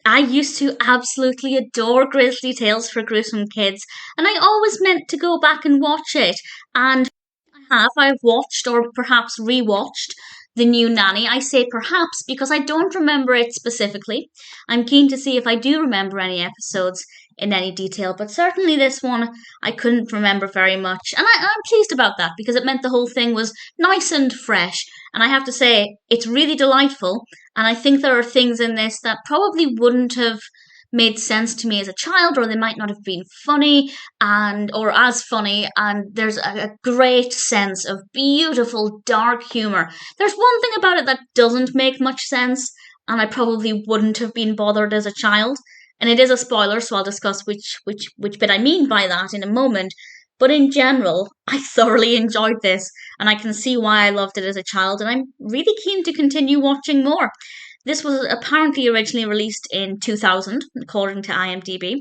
I used to absolutely adore Grizzly Tales for Gruesome Kids, and I always meant to go back and watch it. And I've watched or perhaps rewatched the new Nanny. I say perhaps because I don't remember it specifically. I'm keen to see if I do remember any episodes in any detail, but certainly this one I couldn't remember very much. And I'm pleased about that because it meant the whole thing was nice and fresh. And I have to say, it's really delightful. And I think there are things in this that probably wouldn't have made sense to me as a child, or they might not have been funny and or as funny. And there's a great sense of beautiful dark humor. There's one thing about it that doesn't make much sense, and I probably wouldn't have been bothered as a child. And it is a spoiler, so I'll discuss which bit I mean by that in a moment. But in general, I thoroughly enjoyed this, and I can see why I loved it as a child, and I'm really keen to continue watching more. This was apparently originally released in 2000, according to IMDb,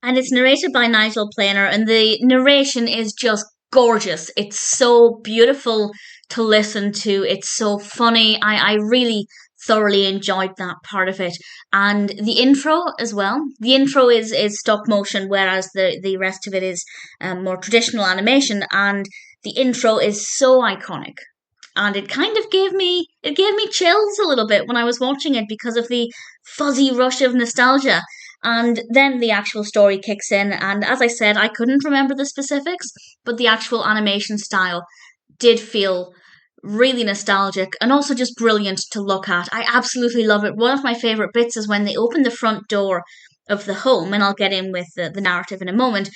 and it's narrated by Nigel Planer, and the narration is just gorgeous. It's so beautiful to listen to. It's so funny. I really thoroughly enjoyed that part of it. And the intro as well. The intro is stop motion, whereas the rest of it is more traditional animation. And the intro is so iconic. And it kind of gave me chills a little bit when I was watching it because of the fuzzy rush of nostalgia. And then the actual story kicks in, and as I said, I couldn't remember the specifics, but the actual animation style did feel really nostalgic and also just brilliant to look at. I absolutely love it. One of my favourite bits is when they open the front door of the home, and I'll get in with the narrative in a moment,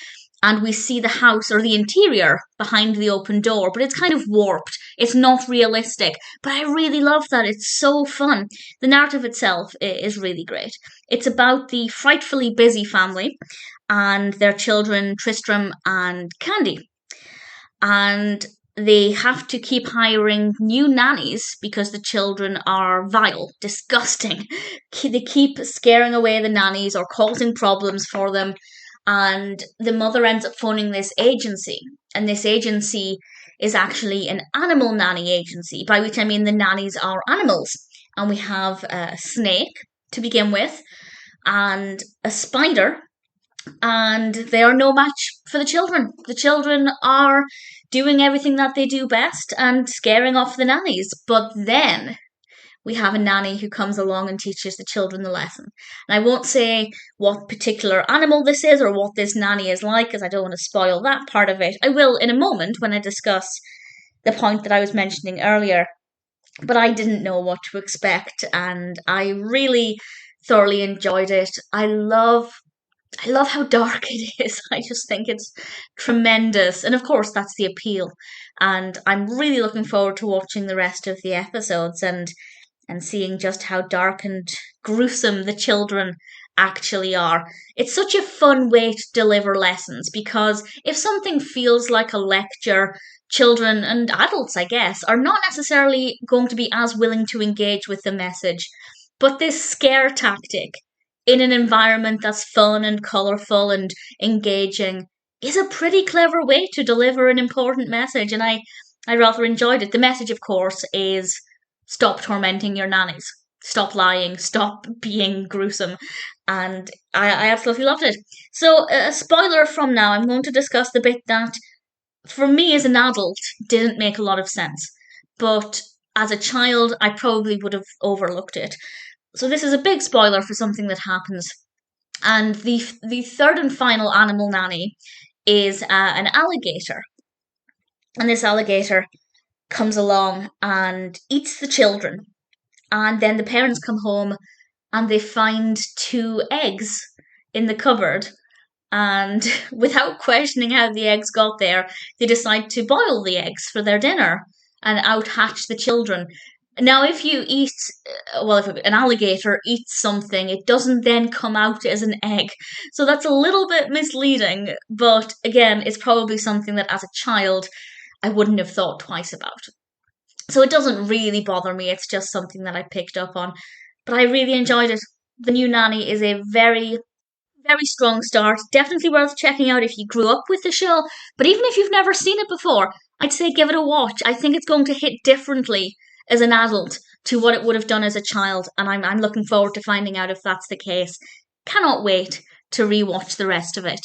and we see the house or the interior behind the open door, but it's kind of warped. It's not realistic, but I really love that. It's so fun. The narrative itself is really great. It's about the frightfully busy family and their children, Tristram and Candy. And they have to keep hiring new nannies because the children are vile, disgusting. They keep scaring away the nannies or causing problems for them. And the mother ends up phoning this agency. And this agency is actually an animal nanny agency, by which I mean the nannies are animals. And we have a snake to begin with, and a spider, and they are no match for the children. The children are doing everything that they do best and scaring off the nannies. But then we have a nanny who comes along and teaches the children the lesson. And I won't say what particular animal this is or what this nanny is like, because I don't want to spoil that part of it. I will in a moment when I discuss the point that I was mentioning earlier. But I didn't know what to expect, and I really thoroughly enjoyed it. I love how dark it is. I just think it's tremendous. And of course, that's the appeal. And I'm really looking forward to watching the rest of the episodes and seeing just how dark and gruesome the children actually are. It's such a fun way to deliver lessons because if something feels like a lecture, children and adults, I guess, are not necessarily going to be as willing to engage with the message. But this scare tactic in an environment that's fun and colourful and engaging is a pretty clever way to deliver an important message, and I rather enjoyed it. The message, of course, is stop tormenting your nannies, stop lying, stop being gruesome, and I absolutely loved it. So, a spoiler from now, I'm going to discuss the bit that, for me as an adult, didn't make a lot of sense, but as a child, I probably would have overlooked it. So this is a big spoiler for something that happens. And the third and final animal nanny is an alligator. And this alligator comes along and eats the children. And then the parents come home and they find two eggs in the cupboard. And without questioning how the eggs got there, they decide to boil the eggs for their dinner and out hatch the children. Now, if you eat, well, if an alligator eats something, it doesn't then come out as an egg. So that's a little bit misleading, but again, it's probably something that as a child I wouldn't have thought twice about. So it doesn't really bother me, it's just something that I picked up on. But I really enjoyed it. The New Nanny is a very, very strong start. Definitely worth checking out if you grew up with the show, but even if you've never seen it before, I'd say give it a watch. I think it's going to hit differently as an adult to what it would have done as a child, and I'm looking forward to finding out if that's the case. Cannot wait to rewatch the rest of it.